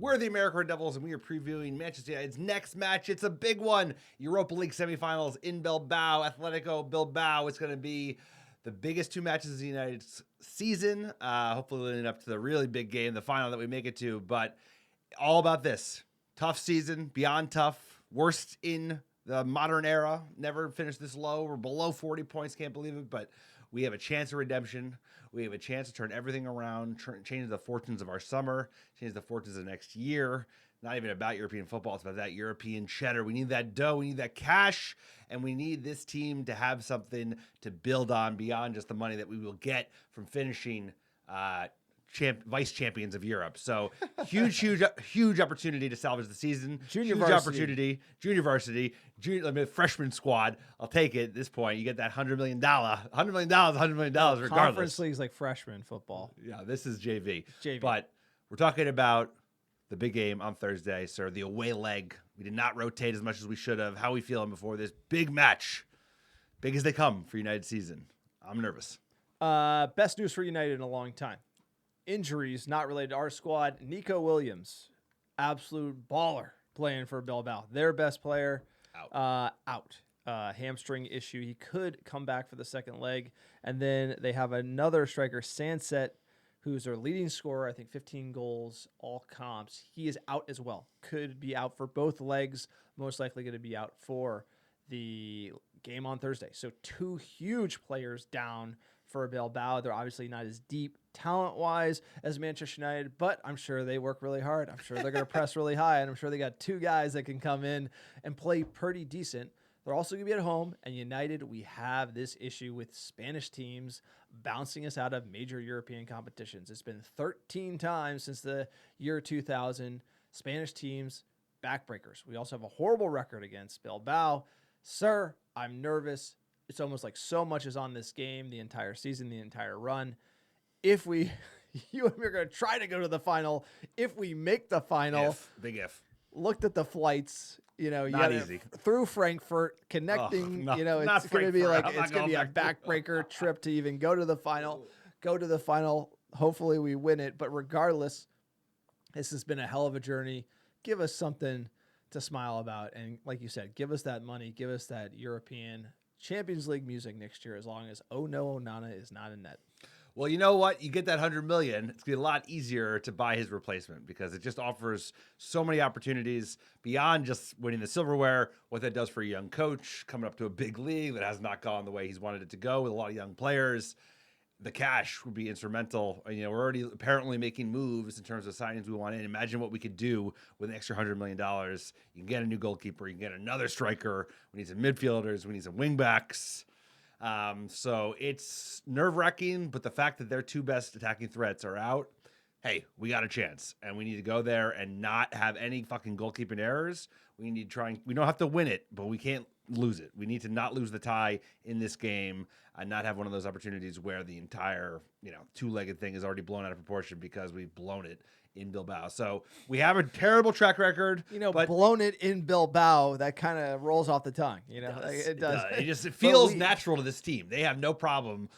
We're the American Red Devils, and we are previewing Manchester United's next match. It's a big one. Europa League semifinals in Bilbao, Atletico Bilbao. It's going to be the biggest two matches of the United's season. Hopefully leading up to the really big game, the final that we make it to. But all about this. Tough season, beyond tough. Worst in the modern era. Never finished this low. We're below 40 points. Can't believe it. But we have a chance of redemption. We have a chance to turn everything around, change the fortunes of our summer, change the fortunes of next year. Not even about European football. It's about that European cheddar. We need that dough. We need that cash. And we need this team to have something to build on beyond just the money that we will get from finishing vice champions of Europe. So huge opportunity to salvage the season. Junior varsity, freshman squad. I'll take it at this point. You get that $100 million regardless. Conference league's like freshman football. Yeah, this is JV. JV. But we're talking about the big game on Thursday, sir. The away leg. We did not rotate as much as we should have. How are we feeling before this big match? Big as they come for United season. I'm nervous. Best news for United in a long time. Injuries not related to our squad. Nico Williams, absolute baller playing for Bilbao. Their best player out. Hamstring issue. He could come back for the second leg. And then they have another striker, Sanset, who's their leading scorer. I think 15 goals, all comps. He is out as well. Could be out for both legs. Most likely going to be out for the game on Thursday. So two huge players down for Bilbao. They're obviously not as deep talent-wise as Manchester United, but I'm sure they work really hard. I'm sure they're going to press really high, and I'm sure they got two guys that can come in and play pretty decent. They're also going to be at home, and United, we have this issue with Spanish teams bouncing us out of major European competitions. It's been 13 times since the year 2000. Spanish teams, backbreakers. We also have a horrible record against Bilbao. Sir, I'm nervous. It's almost like so much is on this game, the entire season, the entire run. If you and me are going to try to go to the final, if we make the final, Big if. Looked at the flights, Not easy. Through Frankfurt, connecting, it's going to be like, it's going to be a backbreaker trip to even go to the final. Hopefully we win it. But regardless, this has been a hell of a journey. Give us something to smile about. And like you said, give us that money. Give us that European Champions League music next year, as long as Onana is not in net. Well, you know what? You get that $100 million. It's gonna be a lot easier to buy his replacement because it just offers so many opportunities beyond just winning the silverware. What that does for a young coach coming up to a big league that has not gone the way he's wanted it to go with a lot of young players. The cash would be instrumental. We're already apparently making moves in terms of signings we want in. Imagine what we could do with an extra $100 million. You can get a new goalkeeper. You can get another striker. We need some midfielders. We need some wingbacks. So it's nerve-wracking, but the fact that their two best attacking threats are out, hey, we got a chance, and we need to go there and not have any fucking goalkeeping errors. We need to try. We don't have to win it, but we can't lose it. We need to not lose the tie in this game and not have one of those opportunities where the entire, two-legged thing is already blown out of proportion because we've blown it in Bilbao. So we have a terrible track record. But blown it in Bilbao, that kind of rolls off the tongue. It does. It feels natural to this team. They have no problem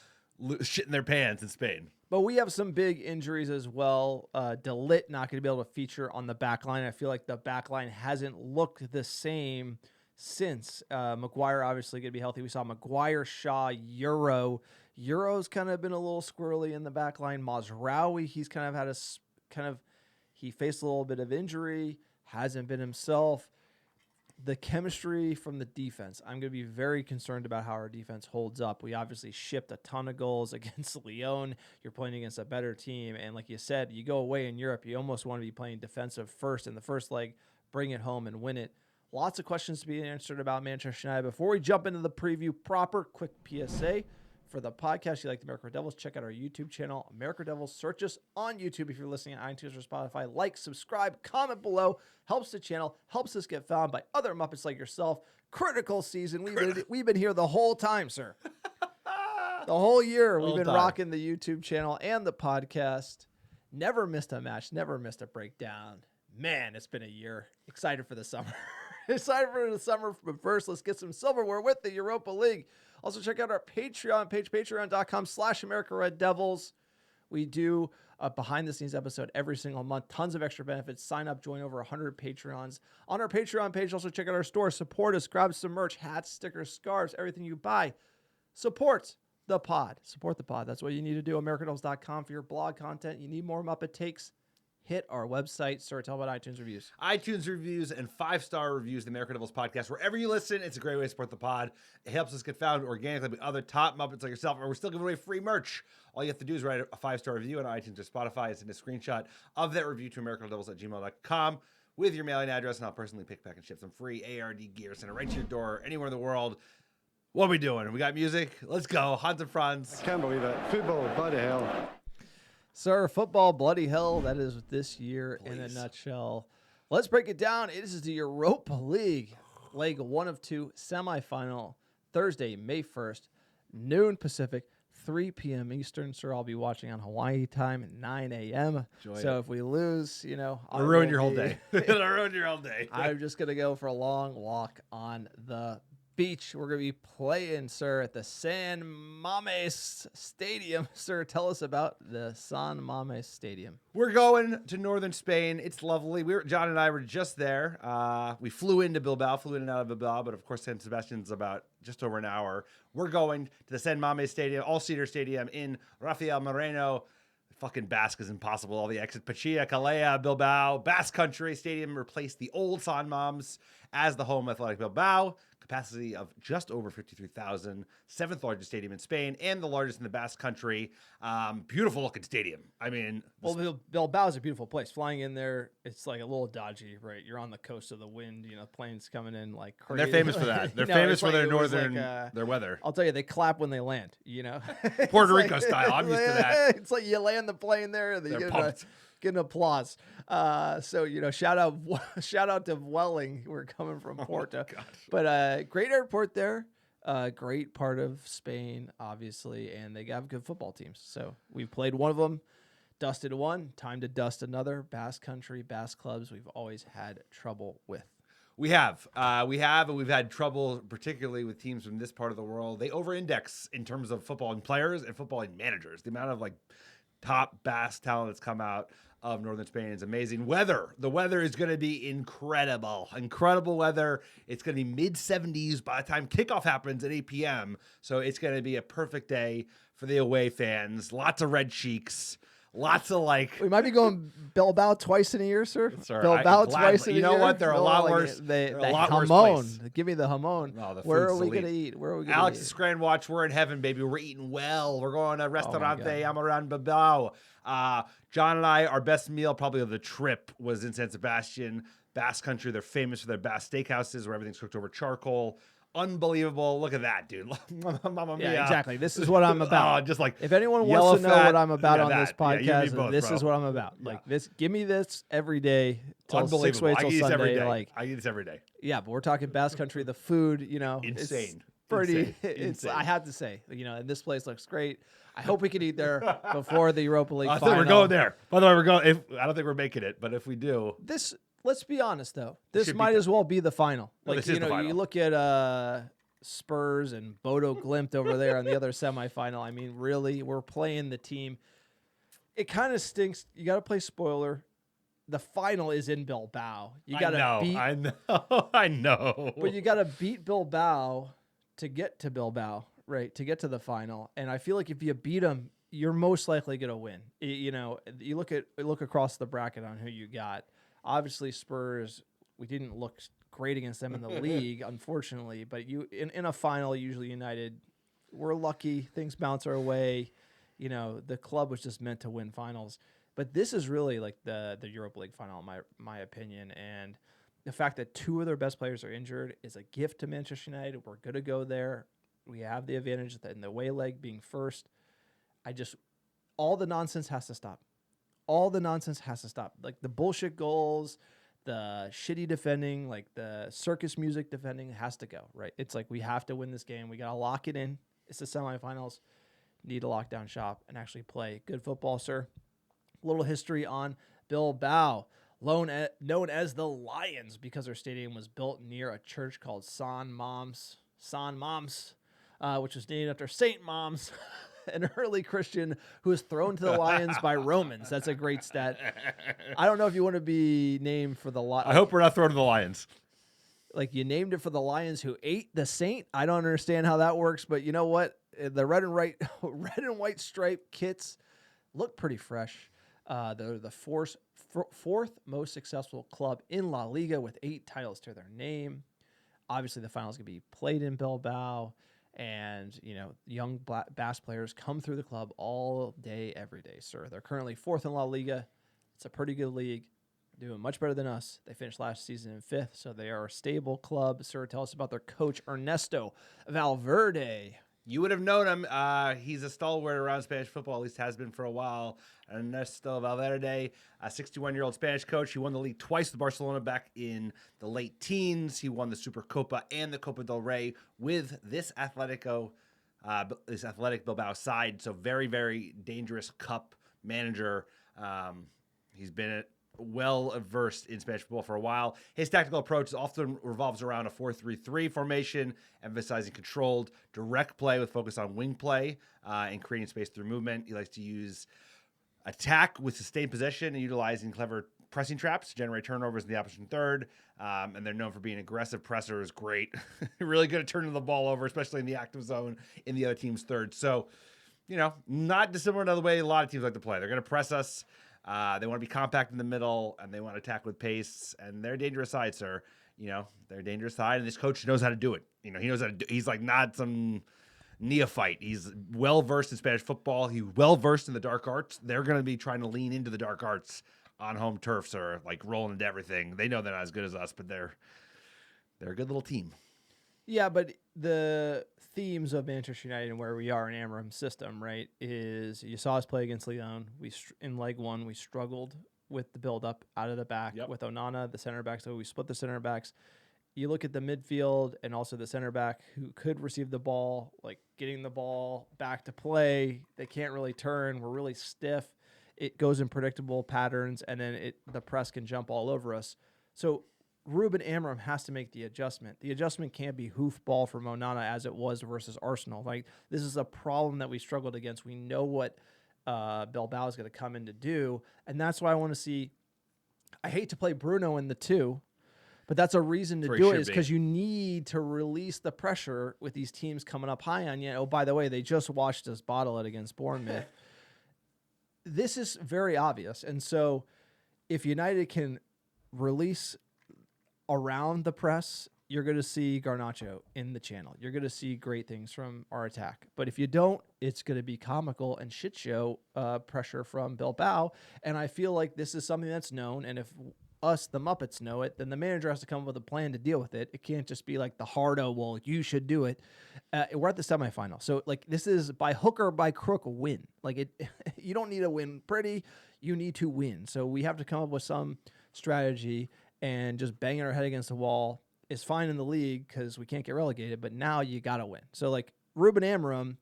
shitting their pants in Spain. But we have some big injuries as well. De Ligt not going to be able to feature on the back line. I feel like the back line hasn't looked the same since. Maguire obviously going to be healthy. We saw Maguire, Shaw, Euro. Euro's kind of been a little squirrely in the back line. Mazraoui, he's kind of had he faced a little bit of injury, hasn't been himself. The chemistry from the defense, I'm going to be very concerned about how our defense holds up. We obviously shipped a ton of goals against Lyon. You're playing against a better team. And like you said, you go away in Europe, you almost want to be playing defensive first in the first leg, bring it home and win it. Lots of questions to be answered about Manchester United. Before we jump into the preview proper, quick PSA. For the podcast, you like the American Red Devils, check out our YouTube channel, American Red Devils. Search us on YouTube if you're listening on iTunes or Spotify. Like, subscribe, comment below. Helps the channel, helps us get found by other Muppets like yourself. Critical season. We've been here the whole time, sir. The whole year we've been rocking the YouTube channel and the podcast. Never missed a match, never missed a breakdown. Man, it's been a year. Excited for the summer. Excited for the summer. But first, let's get some silverware with the Europa League. Also, check out our Patreon page, patreon.com/AmericanRedDevils. We do a behind-the-scenes episode every single month. Tons of extra benefits. Sign up, join over 100 Patreons. On our Patreon page, also check out our store. Support us. Grab some merch, hats, stickers, scarves, everything you buy. Support the pod. Support the pod. That's what you need to do. americanreddevils.com for your blog content. You need more Muppet takes. Hit our website. Sir, tell about iTunes reviews. iTunes reviews and 5-star reviews, the American Devils podcast. Wherever you listen, it's a great way to support the pod. It helps us get found organically by other top Muppets like yourself, and we're still giving away free merch. All you have to do is write a 5-star review on iTunes or Spotify. Send a screenshot of that review to americanreddevils@gmail.com with your mailing address, and I'll personally pick, pack, and ship some free ARD gear. Send it right to your door anywhere in the world. What are we doing? We got music? Let's go. Hans and Franz. I can't believe it. Football, bloody hell. Sir, football, bloody hell. That is this year in a Please. nutshell. Let's break it down. It is the Europa League, leg 1 of 2, semifinal, Thursday, May 1st, noon Pacific, 3 p.m. Eastern. Sir, I'll be watching on Hawaii time at 9 a.m. Enjoy If we lose, It'll ruin your whole day. It'll ruin your whole day. I'm just going to go for a long walk on the beach. We're going to be playing, sir, at the San Mamés Stadium. Sir, tell us about the San Mamés Stadium. We're going to northern Spain. It's lovely. John and I were just there. We flew into Bilbao, flew in and out of Bilbao, but of course San Sebastian's about just over an hour. We're going to the San Mamés Stadium, all-seater stadium in Rafael Moreno. Fucking Basque is impossible. All the exits. Pachia, Calella, Bilbao, Basque Country Stadium replaced the old San Mamés as the home of Athletic Bilbao. Capacity of just over 53,000, 7th largest stadium in Spain, and the largest in the Basque Country. Beautiful looking stadium. I mean, Well, Bilbao is a beautiful place. Flying in there, it's like a little dodgy, right? You're on the coast of the wind, planes coming in like crazy. they're famous for that. They're famous for their northern, their weather. I'll tell you, they clap when they land, Puerto Rico style. I'm used to that. It's like you land the plane there, and They're you pumped. get an applause. Shout out to Welling. We're coming from Porto. gosh. But great airport there. Great part of Spain, obviously, and they have good football teams. So we've played one of them, dusted one, time to dust another. Basque Country, Basque clubs, we've always had trouble with. We have, and we've had trouble, particularly with teams from this part of the world. They over-index in terms of footballing players and footballing managers. The amount of top Basque talent that's come out of northern Spain is amazing. The weather is going to be incredible weather. It's going to be mid-70s by the time kickoff happens at 8 p.m. So it's going to be a perfect day for the away fans. Lots of red cheeks. Lots of We might be going Bilbao twice in a year, sir. Sir, Bilbao gladly. twice in a year. You know what? They're a lot worse. They're a lot worse jamon. place. Give me the jamon. Oh, the Where are food's we elite. going to eat? Where are we going to Alex eat? is Scran Watch. We're in heaven, baby. We're eating well. We're going to Restaurante God. Amaran Bilbao. John and I, our best meal probably of the trip was in San Sebastian, Basque Country. They're famous for their Basque steakhouses where everything's cooked over charcoal. Unbelievable. Look at that, dude. Mamma mia. Yeah, exactly. This is what I'm about. Just like if anyone yellow wants to know fat, what I'm about yeah, on this that. Yeah, you and me podcast, both, this bro. is what I'm about. Yeah. This, give me this every day till 6 Unbelievable. ways I till eat this every Sunday. day. I eat this every day. Yeah, but we're talking Basque Country. The food, Insane. it's pretty. Insane. It's. Insane. I have to say, and this place looks great. I hope we can eat there before the Europa League I final. think we're going there. By the way, I don't think we're making it, but if we do, This. Let's be honest, though. This should be might the- as well be the final. No, this is the final. You look at Spurs and Bodo Glimt over there on the other semifinal. I mean, really, we're playing the team. It kind of stinks. You got to play spoiler. The final is in Bilbao. You got to beat. I know. But you got to beat Bilbao to get to Bilbao, right? To get to the final. And I feel like if you beat them, you're most likely going to win. You look across the bracket on who you got. Obviously, Spurs. We didn't look great against them in the league, unfortunately. But in a final, usually United, we're lucky. Things bounce our way. The club was just meant to win finals. But this is really like the Europa League final, in my opinion. And the fact that two of their best players are injured is a gift to Manchester United. We're going to go there. We have the advantage in the away leg being first. All the nonsense has to stop. All the nonsense has to stop. Like the bullshit goals, the shitty defending, like the circus music defending has to go, right? It's like we have to win this game. We got to lock it in. It's the semifinals. Need to lock down shop and actually play good football, sir. A little history on Bilbao, known as the Lions because their stadium was built near a church called San Mamés, which was named after Saint Moms. an early Christian who was thrown to the lions by Romans. That's a great stat. I don't know if you want to be named for the I hope we're not thrown to the lions. Like you named it for the lions who ate the saint. I don't understand how that works, but you know what? The red and white striped kits look pretty fresh. They're the fourth most successful club in La Liga with 8 titles to their name. Obviously, the finals can be played in Bilbao, and young bass players come through the club all day, every day, sir. They're currently 4th in La Liga. It's a pretty good league. Doing much better than us. They finished last season in 5th, so they are a stable club. Sir, tell us about their coach, Ernesto Valverde. You would have known him. He's a stalwart around Spanish football, at least has been for a while. Ernesto Valverde, a 61-year-old Spanish coach. He won the league twice with Barcelona back in the late teens. He won the Supercopa and the Copa del Rey with this Athletic Bilbao side. So very, very dangerous cup manager. He's been well versed in Spanish football for a while. His tactical approach often revolves around a 4-3-3 formation, emphasizing controlled, direct play with focus on wing play and creating space through movement. He likes to use attack with sustained possession and utilizing clever pressing traps to generate turnovers in the opposition third. And they're known for being aggressive pressers. Great. Really good at turning the ball over, especially in the active zone in the other team's third. So, not dissimilar to the way a lot of teams like to play. They're going to press us. They want to be compact in the middle, and they want to attack with pace. And they're a dangerous side, sir. They're a dangerous side, and this coach knows how to do it. He knows how to do. He's like not some neophyte. He's well versed in Spanish football. He's well versed in the dark arts. They're going to be trying to lean into the dark arts on home turf, sir. Like rolling into everything. They know they're not as good as us, but they're a good little team. Yeah, but the themes of Manchester United and where we are in Amorim's system, right, is you saw us play against Lyon. In leg 1, we struggled with the build-up out of the back with Onana, the center back. So we split the center backs. You look at the midfield and also the center back who could receive the ball, like getting the ball back to play. They can't really turn. We're really stiff. It goes in predictable patterns, and then the press can jump all over us. So Ruben Amorim has to make the adjustment. The adjustment can't be hoofball from Onana as it was versus Arsenal. Like, this is a problem that we struggled against. We know what Bilbao is going to come in to do, and that's why I want to see. I hate to play Bruno in the 2, but that's a reason to do it, is because you need to release the pressure with these teams coming up high on you. Oh, by the way, they just watched us bottle it against Bournemouth. This is very obvious, and so if United can release around the press, you're going to see Garnacho in the channel. You're going to see great things from our attack. But if you don't, it's going to be comical and shit show pressure from Bilbao. And I feel like this is something that's known. And if us, the Muppets, know it, then the manager has to come up with a plan to deal with it. It can't just be like the hardo, well, you should do it. We're at the semifinal. So, like, this is by hook or by crook win. Like, you don't need to win pretty. You need to win. So we have to come up with some strategy. And just banging our head against the wall is fine in the league because we can't get relegated, but now you got to win. So, like, Ruben Amorim,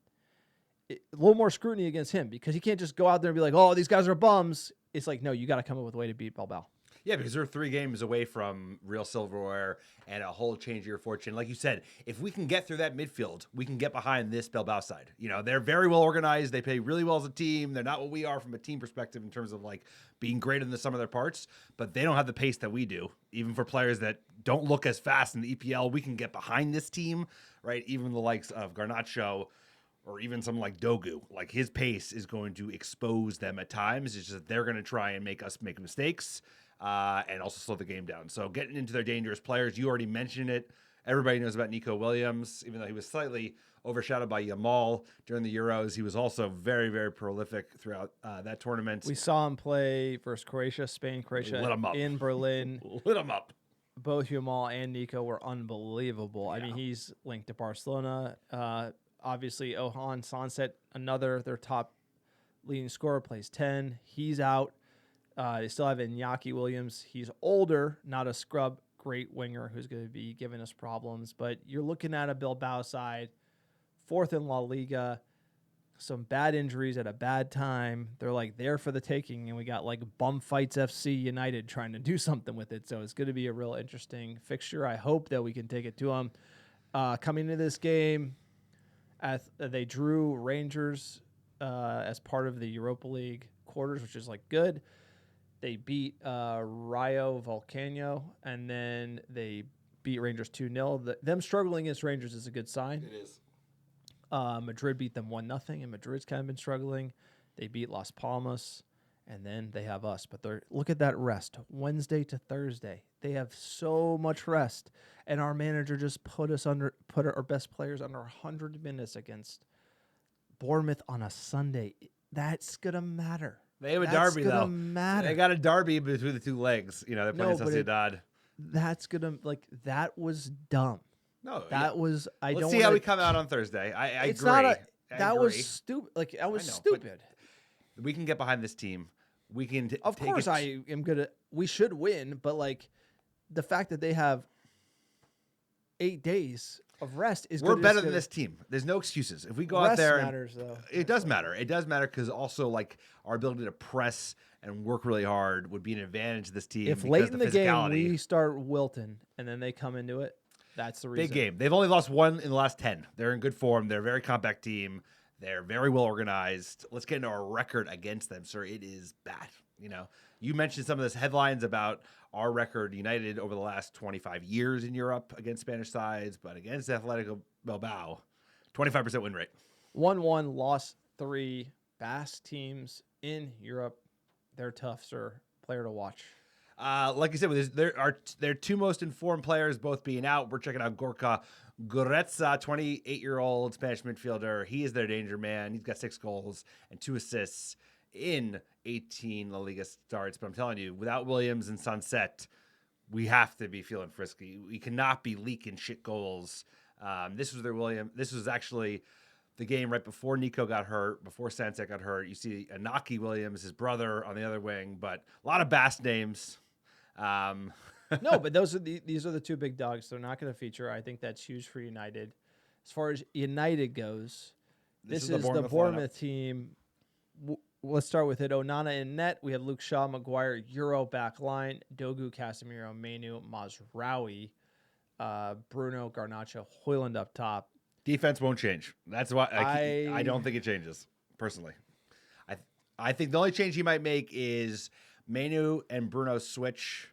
a little more scrutiny against him because he can't just go out there and be like, oh, these guys are bums. It's like, no, you got to come up with a way to beat Bilbao. Yeah, because they're 3 games away from real silverware and a whole change of your fortune. Like you said, if we can get through that midfield, we can get behind this Bilbao side. They're very well organized. They play really well as a team. They're not what we are from a team perspective in terms of like being great in the sum of their parts, but they don't have the pace that we do. Even for players that don't look as fast in the EPL, we can get behind this team, right? Even the likes of Garnacho or even someone like Dogu, like his pace is going to expose them at times. It's just that they're going to try and make us make mistakes. And also slow the game down. So getting into their dangerous players, you already mentioned it. Everybody knows about Nico Williams, even though he was slightly overshadowed by Yamal during the Euros. He was also very, very prolific throughout that tournament. We saw him play versus Spain, Croatia in Berlin. Lit him up. Both Yamal and Nico were unbelievable. Yeah. I mean, he's linked to Barcelona. Obviously, Ohan Sanset, their top leading scorer, plays 10. He's out. They still have Iñaki Williams. He's older, not a scrub, great winger who's going to be giving us problems. But you're looking at a Bilbao side, 4th in La Liga, some bad injuries at a bad time. They're like there for the taking, and we got like Bum Fights FC United trying to do something with it. So it's going to be a real interesting fixture. I hope that we can take it to them. Coming into this game, they drew Rangers as part of the Europa League quarters, which is like good. They beat Rayo Vallecano, and then they beat Rangers 2-0. Them struggling against Rangers is a good sign. It is. Madrid beat them 1-0, and Madrid's kind of been struggling. They beat Las Palmas, and then they have us. But look at that rest, Wednesday to Thursday. They have so much rest, and our manager just put our best players under 100 minutes against Bournemouth on a Sunday. That's gonna matter. They have a That's derby, gonna though. matter. They got a derby between the two legs. You know, they're playing Sociedad. That's gonna that was dumb. No, That was Let's see how we come out on Thursday. I It's agree. not I was agree. stupid. Like that was I know, but stupid. We can get behind this team. We can. Of take course, it. I am gonna. We should win, but like the fact that they have 8 days of rest is We're good. better than this team. There's no excuses. If we go out Rest there, matters though. it does matter. It does matter because also like our ability to press and work really hard would be an advantage to this team. If because late in the game physicality. we start wilting and then they come into it, that's the reason. Big game. They've only lost one in the last 10. They're in good form. They're a very compact team. They're very well organized. Let's get into our record against them, sir. It is bad. You know, you mentioned some of those headlines about our record United over the last 25 years in Europe against Spanish sides, but against Athletic Bilbao, 25% win rate. 1-1, lost 3 Basque teams in Europe. They're tough, sir. Player to watch. Like you said, there are their two most informed players both being out. We're checking out Gorka Goretza, 28-year-old Spanish midfielder. He is their danger man. He's got 6 goals and 2 assists in 18 La Liga starts. But I'm telling you, without Williams and Sunset, we have to be feeling frisky. We cannot be leaking shit goals. This was actually the game right before Nico got hurt, before Sunset got hurt. You see Inaki Williams, his brother, on the other wing, but a lot of Basque names. No, but these are the 2 big dogs. They're not going to feature. I think that's huge for United. As far as United goes, this is the Bournemouth team. Let's start with it. Onana in net. We have Luke Shaw, Maguire, Euro back line, Dogu, Casemiro, Manu, Mazraoui, Bruno, Garnacho, Hoyland up top. Defense won't change. That's why I don't think it changes, personally. I think the only change he might make is Manu and Bruno switch,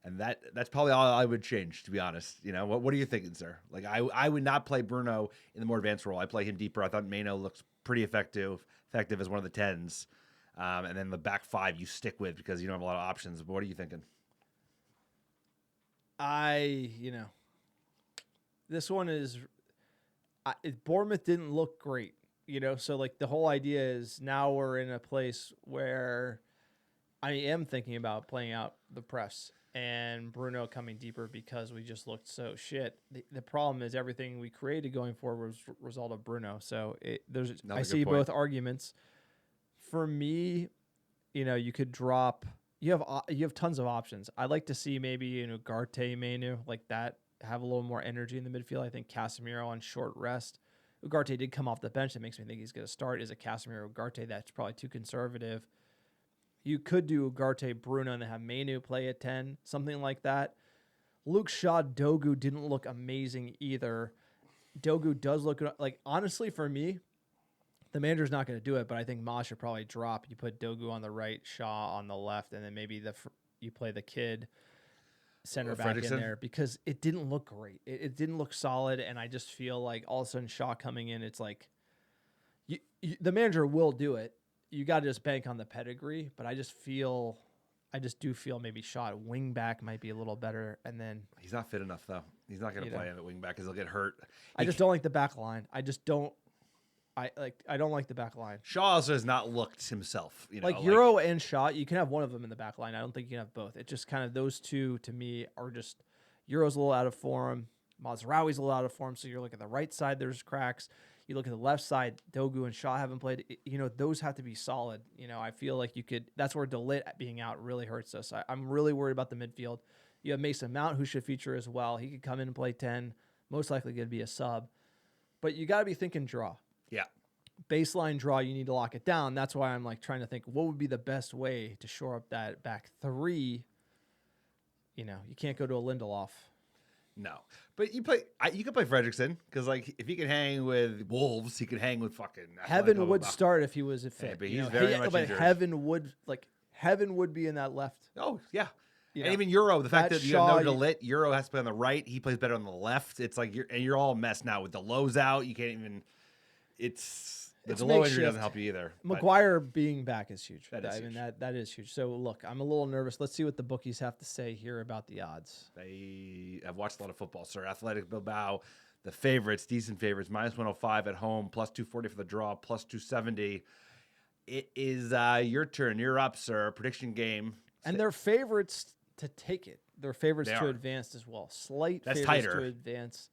and that's probably all I would change, to be honest. You know, what are you thinking, sir? Like I would not play Bruno in the more advanced role. I play him deeper. I thought Manu looks pretty effective as one of the 10s. And then the back 5 you stick with because you don't have a lot of options. But what are you thinking? This one is Bournemouth didn't look great, so like the whole idea is now we're in a place where I am thinking about playing out the press and Bruno coming deeper because we just looked so shit. The problem is everything we created going forward was a result of Bruno. So I see both arguments. For me, you could drop. You have tons of options. I'd like to see maybe Ugarte, Manu like that have a little more energy in the midfield. I think Casemiro on short rest. Ugarte did come off the bench. That makes me think he's going to start. Is a Casemiro Ugarte? That's probably too conservative. You could do Ugarte, Bruno, and then have Manu play at 10, something like that. Luke Shaw, Dogu didn't look amazing either. Dogu does look like, honestly, for me, the manager's not going to do it, but I think Ma should probably drop. You put Dogu on the right, Shaw on the left, and then maybe you play the kid center back in there because it didn't look great. It didn't look solid, and I just feel like all of a sudden Shaw coming in, it's like the manager will do it. You got to just bank on the pedigree, but I just do feel maybe Shaw at wing back might be a little better, and then he's not fit enough though. He's not going to play him at wing back because he'll get hurt. I just don't like the back line. I don't like the back line. Shaw also has not looked himself. Euro and Shaw, you can have one of them in the back line. I don't think you can have both. It's just kind of those two to me are just Euro's a little out of form. Mazraoui's a little out of form. So you're looking at the right side, there's cracks. You look at the left side, Dogu and Shaw haven't played. Those have to be solid. I feel like you could. That's where Delit being out really hurts us. I'm really worried about the midfield. You have Mason Mount who should feature as well. He could come in and play 10. Most likely going to be a sub. But you got to be thinking draw. Yeah. Baseline draw, you need to lock it down. That's why I'm like trying to think what would be the best way to shore up that back 3. You can't go to a Lindelof. No, but you can play Fredrickson because like if he can hang with Wolves, he can hang with fucking Heaven would start if he was a fit. but he's very much but injured. Heaven would be in that left. Oh yeah. You And know, even Euro, the fact that you Shaw, have no Delit, Euro has to play on the right. He plays better on the left. It's like you're all a mess now with the lows out. You can't even. The low injury doesn't help you either. Maguire being back is huge. That is huge. That is huge. So look, I'm a little nervous. Let's see what the bookies have to say here about the odds. I've watched a lot of football, sir. Athletic Bilbao, the favorites, decent favorites, -105 at home, +240 for the draw, +270. It is your turn. You're up, sir. Prediction game. And they're favorites to take it. They're favorites They to are. advance as well. Slight That's favorites tighter. to advance.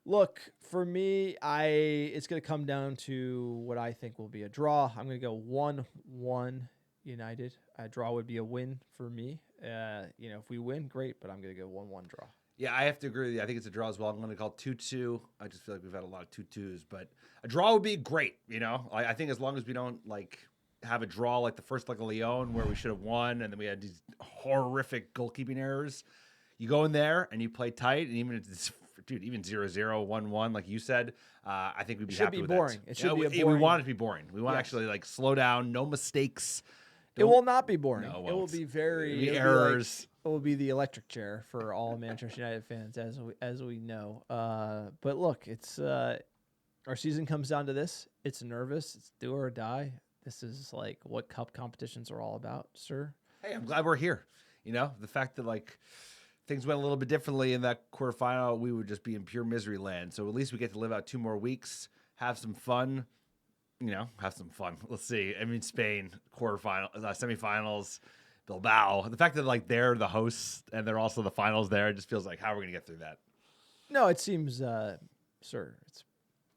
Look, for me, it's going to come down to what I think will be a draw. I'm going to go 1-1 United. A draw would be a win for me. If we win, great, but I'm going to go 1-1 draw. Yeah, I have to agree with you. I think it's a draw as well. I'm going to call 2-2. I just feel like we've had a lot of 2-2s, but a draw would be great. I think as long as we don't have a draw like the first leg of Lyon where we should have won, and then we had these horrific goalkeeping errors. You go in there and you play tight, and even even 0-0, 1-1, like you said, I think we'd be happy with that. It should be boring. We want it to be boring. We want to actually slow down, no mistakes. It will not be boring. No, it will be It'll be errors. It will be the electric chair for all Manchester United fans, as we know. But look, it's our season comes down to this. It's nervous. It's do or die. This is like what cup competitions are all about, sir. Hey, I'm glad we're here. The fact that things went a little bit differently in that quarterfinal, we would just be in pure misery land. So at least we get to live out 2 more weeks, have some fun. Have some fun. Let's see. Spain quarterfinal, semifinals, Bilbao. The fact that they're the hosts and they're also the finals there, it just feels like how are we gonna get through that? No, it seems, sir, it's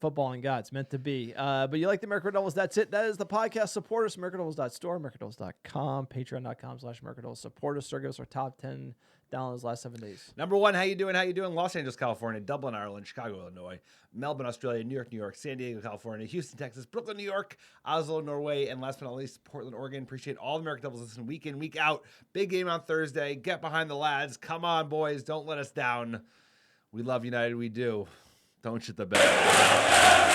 football and God. It's meant to be. But you like the American Red Devils? That's it. That is the podcast. Support us. AmericanRedevils.store, AmericanRedevils.com, Patreon.com/AmericanRedevils. Support us. Give us our top 10 downloads last 7 days. Number 1, how you doing? Los Angeles, California, Dublin, Ireland, Chicago, Illinois, Melbourne, Australia, New York, San Diego, California, Houston, Texas, Brooklyn, New York, Oslo, Norway, and last but not least, Portland, Oregon. Appreciate all the American Devils listening week in, week out. Big game on Thursday. Get behind the lads. Come on, boys. Don't let us down. We love United. We do. Don't shit the bed.